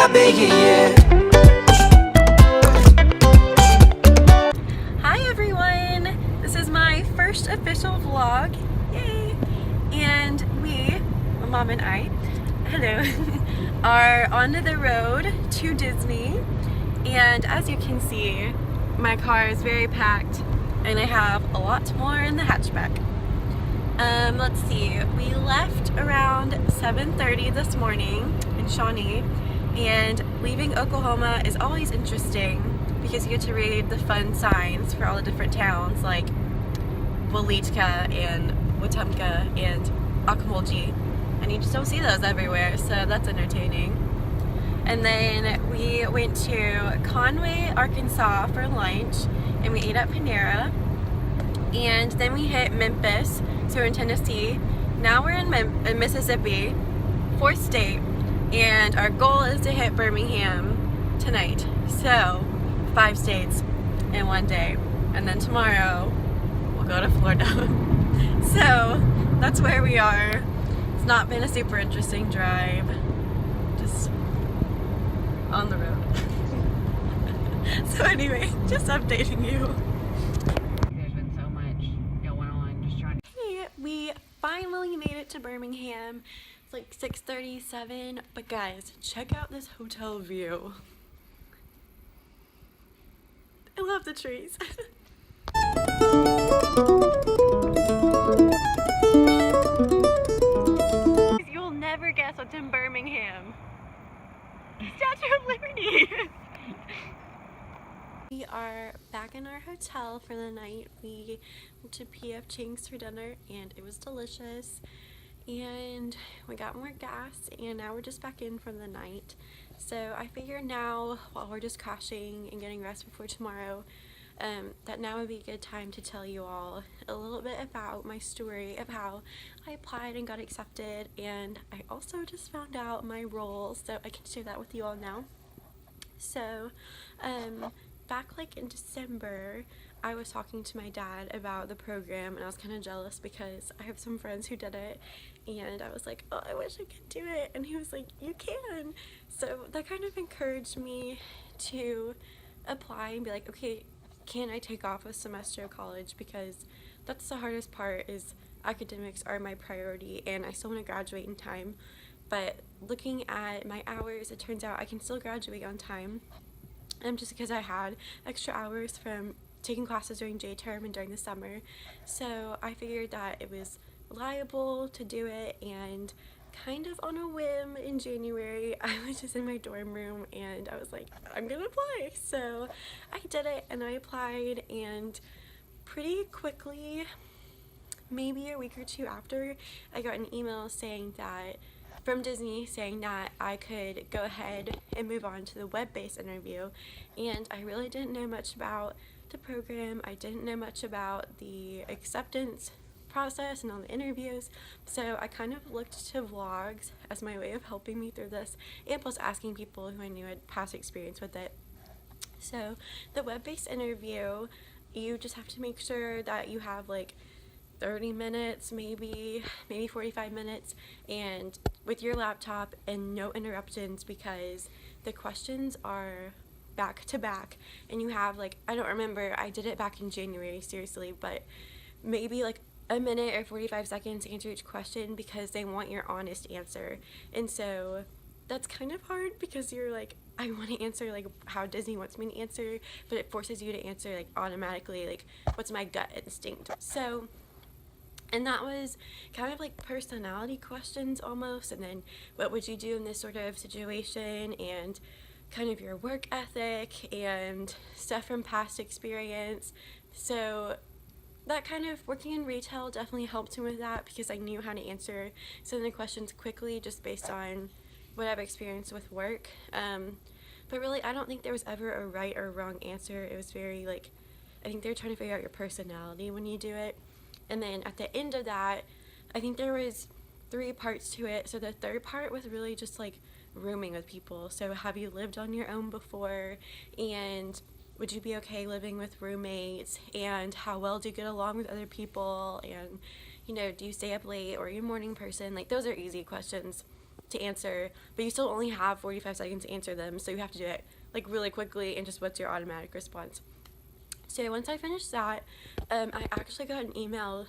I've been here, yeah. Hi everyone! This is my first official vlog. Yay! And we, my mom and I, hello, are on the road to Disney. And as you can see, my car is very packed and I have a lot more in the hatchback. Let's see, we left around 7:30 this morning in Shawnee, and leaving Oklahoma is always interesting because you get to read the fun signs for all the different towns like Waleetka and Wetumpka and Ocmulgee, and you just don't see those everywhere, so that's entertaining. And then we went to Conway, Arkansas for lunch, and we ate at Panera. And then we hit Memphis, so we're in Tennessee. Now we're in Mississippi, 4th state, and our goal is to hit Birmingham tonight. So, 5 states in one day. And then tomorrow, we'll go to Florida. So, that's where we are. It's not been a super interesting drive. Just on the road. So anyway, just updating you. We finally made it to Birmingham. It's like 6:37, but guys, check out this hotel view. I love the trees. You'll never guess what's in Birmingham. Statue of Liberty. We are back in our hotel for the night. We went to P.F. Chang's for dinner and it was delicious, and we got more gas, and now we're just back in for the night. So I figure now, while we're just crashing and getting rest before tomorrow, that now would be a good time to tell you all a little bit about my story of how I applied and got accepted, and I also just found out my role, so I can share that with you all now. So back like in December, I was talking to my dad about the program, and I was kind of jealous because I have some friends who did it, and I was like, oh, I wish I could do it, and he was like, you can. So that kind of encouraged me to apply and be like, okay, can I take off a semester of college, because that's the hardest part, is academics are my priority and I still want to graduate in time. But looking at my hours, it turns out I can still graduate on time, just because I had extra hours from taking classes during J-term and during the summer. So I figured that it was reliable to do it, and kind of on a whim in January, I was just in my dorm room and I was like, I'm gonna apply. So I did it and I applied, and pretty quickly, maybe a week or two after, I got an email saying that from Disney saying that I could go ahead and move on to the web-based interview. And I really didn't know much about the program. I didn't know much about the acceptance process and all the interviews, so I kind of looked to vlogs as my way of helping me through this, and plus asking people who I knew had past experience with it. So the web-based interview, you just have to make sure that you have like 30 minutes, maybe 45 minutes, and with your laptop and no interruptions, because the questions are back to back, and you have like, I don't remember, I did it back in January, seriously, but maybe like a minute or 45 seconds to answer each question, because they want your honest answer. And so that's kind of hard, because you're like, I want to answer like how Disney wants me to answer, but it forces you to answer like automatically, like what's my gut instinct. So, and that was kind of like personality questions almost, and then what would you do in this sort of situation, and kind of your work ethic and stuff from past experience. So that kind of, working in retail definitely helped me with that, because I knew how to answer some of the questions quickly just based on what I've experienced with work. But really, I don't think there was ever a right or wrong answer. It was very like, I think they're trying to figure out your personality when you do it. And then at the end of that, I think there was 3 parts to it. So the third part was really just like rooming with people. So have you lived on your own before, and would you be okay living with roommates, and how well do you get along with other people, and you know, do you stay up late or are you a morning person? Like, those are easy questions. to answer, but you still only have 45 seconds to answer them, so you have to do it like really quickly and just what's your automatic response. So once I finished that, I actually got an email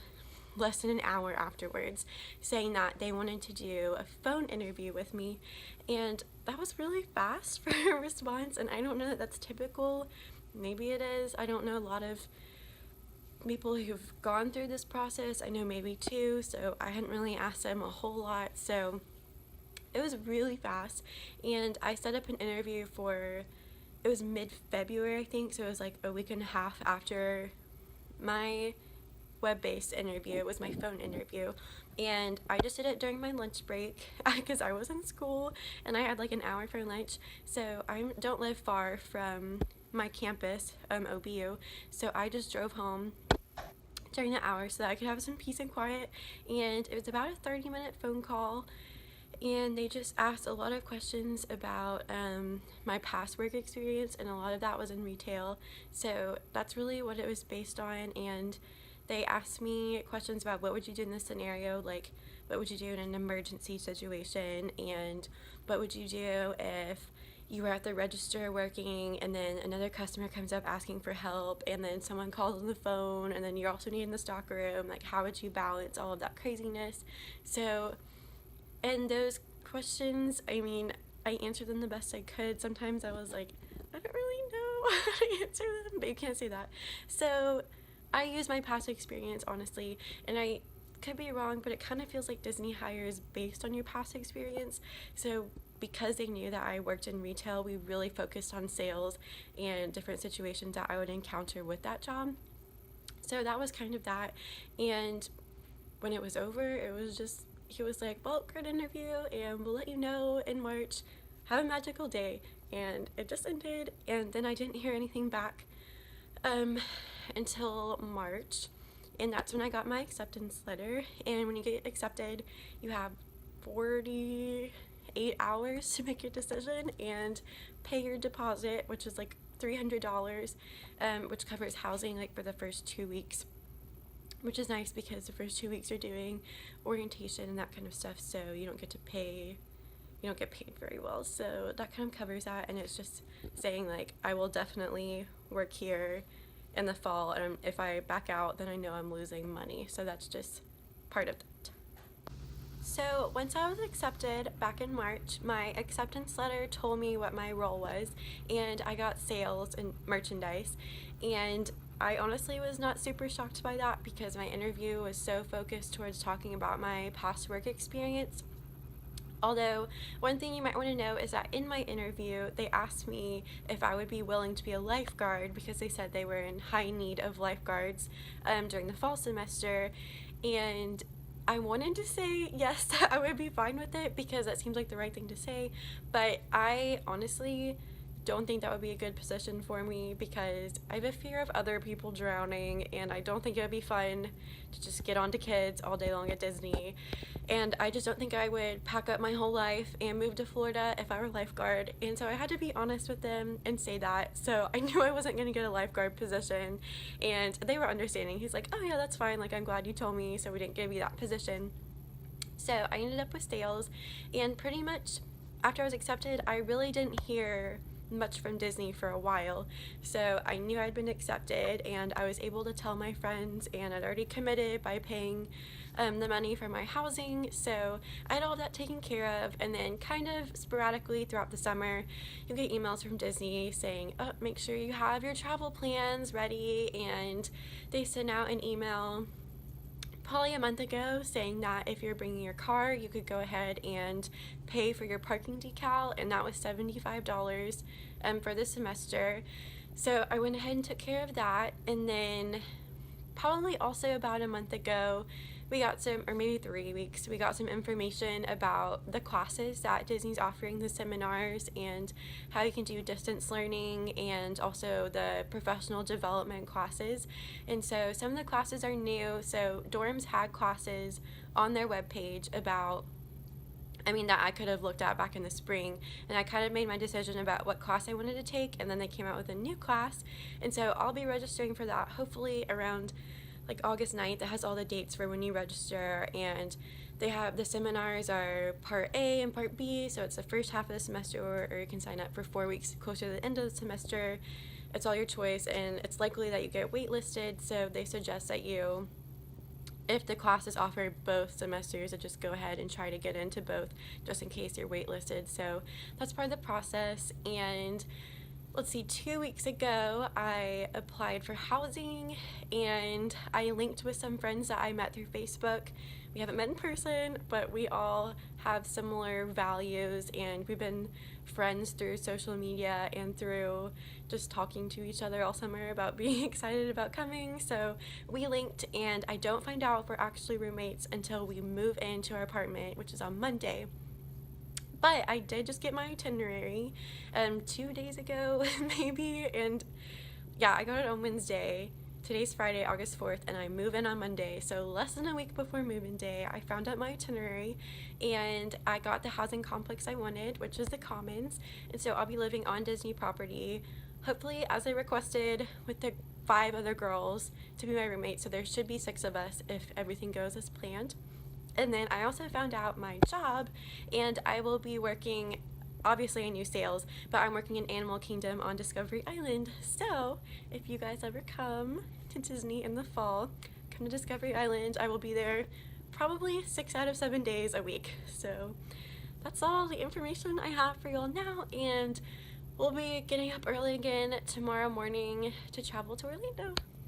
less than an hour afterwards saying that they wanted to do a phone interview with me, and that was really fast for a response, and I don't know that that's typical. Maybe it is. I don't know a lot of people who've gone through this process. I know maybe two, so I hadn't really asked them a whole lot, so it was really fast. And I set up an interview for, it was mid-February, I think, so it was like a week and a half after my web-based interview. It was my phone interview, and I just did it during my lunch break because I was in school and I had like an hour for lunch. So I don't live far from my campus, OBU, so I just drove home during the hour so that I could have some peace and quiet. And it was about a 30-minute phone call, and they just asked a lot of questions about my past work experience, and a lot of that was in retail, so that's really what it was based on. And they asked me questions about what would you do in this scenario, like what would you do in an emergency situation, and what would you do if you were at the register working and then another customer comes up asking for help, and then someone calls on the phone, and then you're also needing the stock room, like how would you balance all of that craziness. So, and those questions, I mean, I answered them the best I could. Sometimes I was like, I don't really know how to answer them, but you can't say that. So I use my past experience, honestly, and I could be wrong, but it kind of feels like Disney hires based on your past experience. So because they knew that I worked in retail, we really focused on sales and different situations that I would encounter with that job. So that was kind of that. And when it was over, it was just, he was like, well, great interview, and we'll let you know in March. Have a magical day. And it just ended, and then I didn't hear anything back until March, and that's when I got my acceptance letter. And when you get accepted, you have 48 hours to make your decision and pay your deposit, which is like $300, which covers housing like for the first 2 weeks, which is nice because the first 2 weeks you're doing orientation and that kind of stuff, so you don't get paid very well. So that kind of covers that, and it's just saying like I will definitely work here in the fall, and if I back out, then I know I'm losing money, so that's just part of that. So once I was accepted back in March, my acceptance letter told me what my role was, and I got sales and merchandise, and I honestly was not super shocked by that because my interview was so focused towards talking about my past work experience. Although, one thing you might want to know is that in my interview, they asked me if I would be willing to be a lifeguard because they said they were in high need of lifeguards during the fall semester, and I wanted to say yes, that I would be fine with it because that seems like the right thing to say, but I honestly don't think that would be a good position for me because I have a fear of other people drowning, and I don't think it would be fun to just get onto kids all day long at Disney, and I just don't think I would pack up my whole life and move to Florida if I were a lifeguard. And so I had to be honest with them and say that. So I knew I wasn't going to get a lifeguard position, and they were understanding. He's like, oh yeah, that's fine, like I'm glad you told me, so we didn't give you that position. So I ended up with sales, and pretty much after I was accepted, I really didn't hear much from Disney for a while. So I knew I'd been accepted, and I was able to tell my friends, and I'd already committed by paying the money for my housing, so I had all that taken care of. And then kind of sporadically throughout the summer, you'll get emails from Disney saying, oh, make sure you have your travel plans ready, and they sent out an email probably a month ago saying that if you're bringing your car, you could go ahead and pay for your parking decal, and that was $75 for the semester. So I went ahead and took care of that, and then probably also about a month ago, we got some, or maybe 3 weeks, we got some information about the classes that Disney's offering, the seminars, and how you can do distance learning, and also the professional development classes. And so some of the classes are new. So Dorms had classes on their webpage about, that I could have looked at back in the spring, and I kind of made my decision about what class I wanted to take, and then they came out with a new class, and so I'll be registering for that hopefully around like August 9th. It has all the dates for when you register, and they have the seminars are part A and part B, so it's the first half of the semester, or you can sign up for 4 weeks closer to the end of the semester. It's all your choice, and it's likely that you get waitlisted, so they suggest that you, if the class is offered both semesters, that just go ahead and try to get into both just in case you're waitlisted. So that's part of the process. And let's see, 2 weeks ago I applied for housing, and I linked with some friends that I met through Facebook. We haven't met in person, but we all have similar values, and we've been friends through social media and through just talking to each other all summer about being excited about coming. So we linked, and I don't find out if we're actually roommates until we move into our apartment, which is on Monday. But I did just get my itinerary 2 days ago, maybe, and yeah, I got it on Wednesday. Today's Friday, August 4th, and I move in on Monday, so less than a week before move-in day, I found out my itinerary, and I got the housing complex I wanted, which is the Commons, and so I'll be living on Disney property, hopefully as I requested, with the 5 other girls to be my roommate, so there should be 6 of us if everything goes as planned. And then I also found out my job, and I will be working, obviously I knew sales, but I'm working in Animal Kingdom on Discovery Island. So if you guys ever come to Disney in the fall, come to Discovery Island. I will be there probably 6 out of 7 days a week. So that's all the information I have for y'all now, and we'll be getting up early again tomorrow morning to travel to Orlando.